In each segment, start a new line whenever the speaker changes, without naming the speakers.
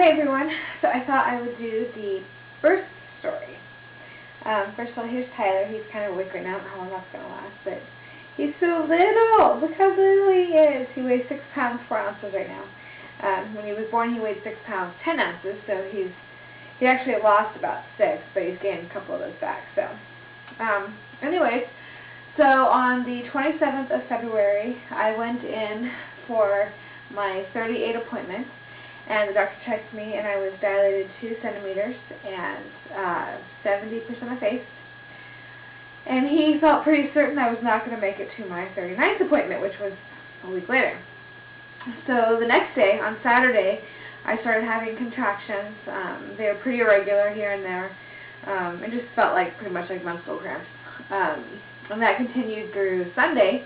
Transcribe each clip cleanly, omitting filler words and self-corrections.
Hey everyone, so I thought I would do the birth story. First of all, here's Tyler. He's kind of awake right now. I don't know how long that's going to last, but he's so little. Look how little he is. He weighs 6 pounds, 4 ounces right now. When he was born, he weighed 6 pounds, 10 ounces, so he actually lost about 6, but he's gained a couple of those back. So, anyways, so on the 27th of February, I went in for my 38 appointment. And the doctor checked me, and I was dilated 2 centimeters and 70% effaced. And he felt pretty certain I was not going to make it to my 39th appointment, which was a week later. So the next day, on Saturday, I started having contractions. They were pretty irregular here and there. It just felt like pretty much like menstrual cramps. And that continued through Sunday.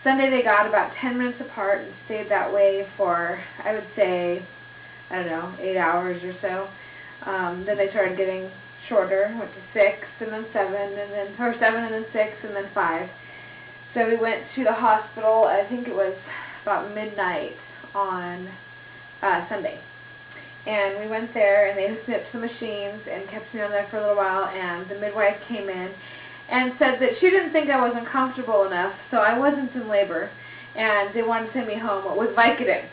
Sunday they got about 10 minutes apart and stayed that way for, I would say, I don't know, 8 hours or so. Then they started getting shorter, went to 6, and then 7, or 7 and then 6, and then 5. So we went to the hospital, I think it was about midnight on Sunday. And we went there, and they hooked me up to the machines and kept me on there for a little while, and the midwife came in and said that she didn't think I was uncomfortable enough, so I wasn't in labor, and they wanted to send me home with Vicodin.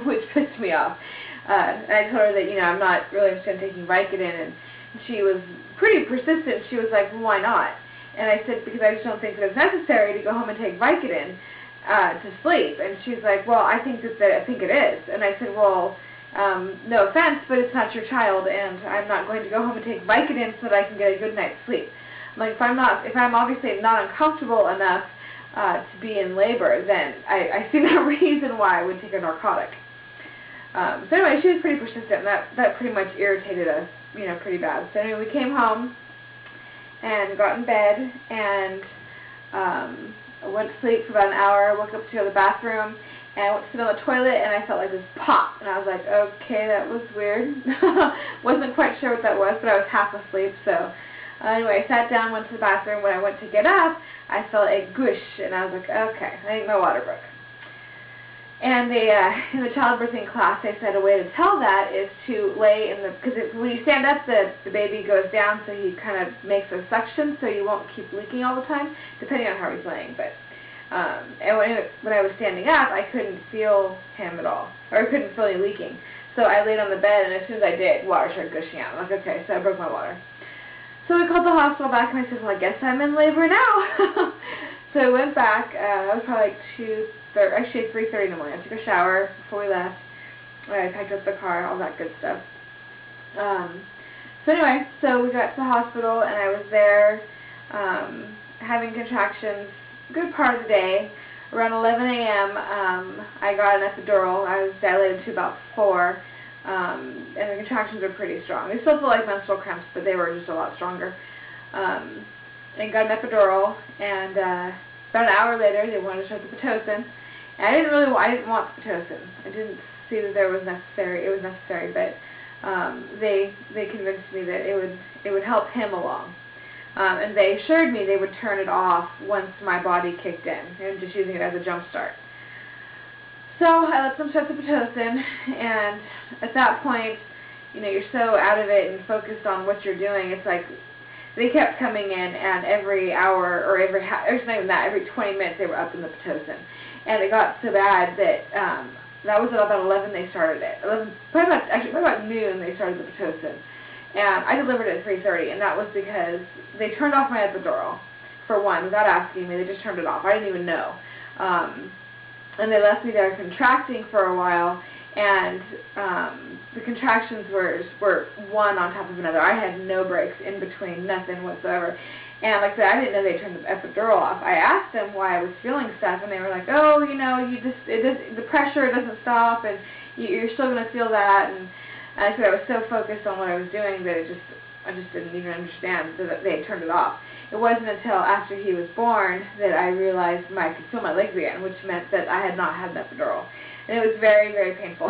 Which pissed me off. And I told her that, I'm not really interested in taking Vicodin, and she was pretty persistent. She was like, well, why not? And I said, because I just don't think that it's necessary to go home and take Vicodin to sleep. And she's like, well, I think it is. And I said, well, no offense, but it's not your child, and I'm not going to go home and take Vicodin so that I can get a good night's sleep. I'm like, if I'm obviously not uncomfortable enough to be in labor, then I see no reason why I would take a narcotic. So anyway, she was pretty persistent, and that pretty much irritated us, pretty bad. So anyway, we came home and got in bed, and went to sleep for about an hour, woke up to go to the bathroom, and I went to sit on the toilet, and I felt like this pop, and I was like, okay, that was weird. Wasn't quite sure what that was, but I was half asleep, so anyway, I sat down, went to the bathroom. When I went to get up, I felt a goosh, and I was like, okay, I think my water broke. And they, in the childbirthing class, they said a way to tell that is to lay in because when you stand up, the baby goes down, so he kind of makes a suction, so you won't keep leaking all the time, depending on how he's laying. But and when I was standing up, I couldn't feel him at all, or I couldn't feel any leaking. So I laid on the bed, and as soon as I did, water started gushing out. I'm like, okay, so I broke my water. So I called the hospital back, and I said, well, I guess I'm in labor now. So I went back. That was probably like 3:30 in the morning. I took a shower before we left. I packed up the car, all that good stuff. So anyway, so we got to the hospital, and I was there having contractions a good part of the day. Around 11 a.m., I got an epidural. I was dilated to about 4. And the contractions were pretty strong. They still feel like menstrual cramps, but they were just a lot stronger. And got an epidural, and about an hour later, they wanted to start the Pitocin. And I didn't want the Pitocin. I didn't see that it was necessary, but they convinced me that it would help him along. And they assured me they would turn it off once my body kicked in, and just using it as a jump start. So I let them start the Pitocin, and at that point, you're so out of it and focused on what you're doing. It's like they kept coming in, and every hour or every 20 minutes they were up in the Pitocin. And it got so bad that that was at about 11 they started it. Probably about noon they started the Pitocin. And I delivered at 3:30, and that was because they turned off my epidural, for one, without asking me. They just turned it off. I didn't even know. And they left me there contracting for a while, and the contractions were one on top of another. I had no breaks in between, nothing whatsoever. And like I said, I didn't know they turned the epidural off. I asked them why I was feeling stuff, and they were like, oh, the pressure doesn't stop, and you're still going to feel that. And I said I was so focused on what I was doing that I just didn't even understand that they had turned it off. It wasn't until after he was born that I realized I could feel my legs again, which meant that I had not had an epidural. And it was very, very painful.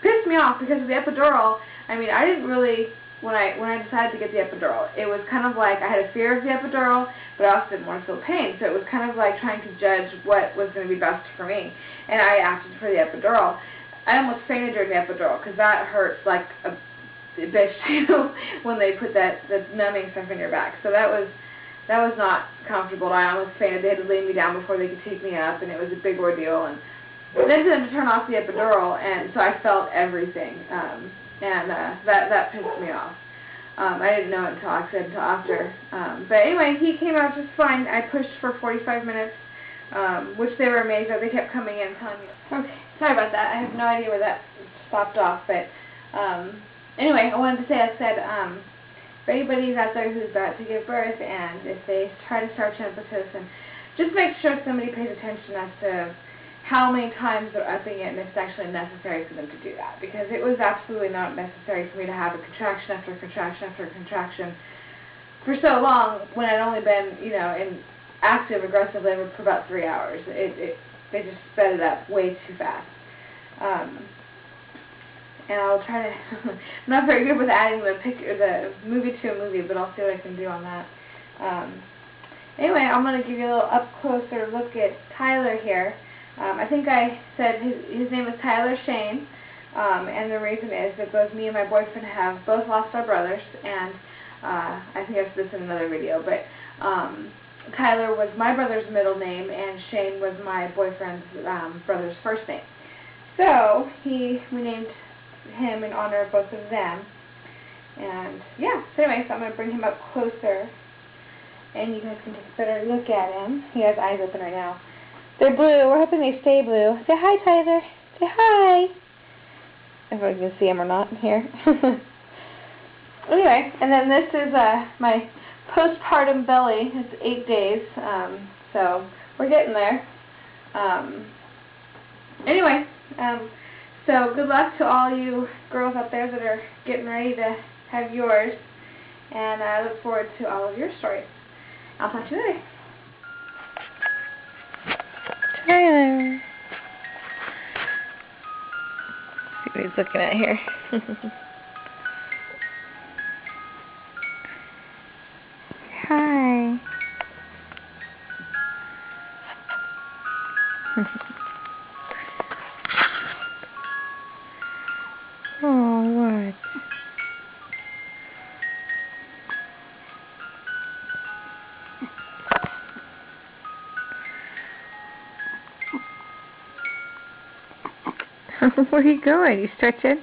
Pissed me off because of the epidural. I didn't really, when I decided to get the epidural, it was kind of like I had a fear of the epidural, but I also didn't want to feel pain. So it was kind of like trying to judge what was going to be best for me. And I opted for the epidural. I almost fainted during the epidural because that hurts like a bitch, you know, when they put the numbing stuff in your back. So that was not comfortable. I almost fainted. They had to lay me down before they could take me up, and it was a big ordeal. And then for them to turn off the epidural, and so I felt everything, that pissed me off. I didn't know it until after. But anyway, he came out just fine. I pushed for 45 minutes, which they were amazed at. They kept coming in and telling me. Okay, sorry about that. I have no idea where that stopped off. But anyway, I wanted to say, if anybody's out there who's about to give birth, and if they try to start Oxytocin, just make sure somebody pays attention as to how many times they're upping it and if it's actually necessary for them to do that. Because it was absolutely not necessary for me to have a contraction after contraction after contraction for so long when I'd only been, you know, in active aggressive labor for about 3 hours. They just sped it up way too fast. And I'll try to, I'm not very good with adding the movie to a movie, but I'll see what I can do on that. Anyway, I'm going to give you a little up-closer look at Tyler here. I think I said his name is Tyler Shane, and the reason is that both me and my boyfriend have both lost our brothers, and I think I've said this in another video, but Tyler was my brother's middle name, and Shane was my boyfriend's brother's first name. So we named him in honor of both of them, and yeah, so anyway, so I'm going to bring him up closer, and you guys can take a better look at him. He has eyes open right now. They're blue. We're hoping they stay blue. Say hi, Tyler. Say hi. If I can see him or not here. Anyway, and then this is my postpartum belly. It's 8 days, so we're getting there. Anyway, so good luck to all you girls out there that are getting ready to have yours, and I look forward to all of your stories. I'll talk to you later. Tyler. See what he's looking at here. Hi. Oh, what? Where are you going? You stretching?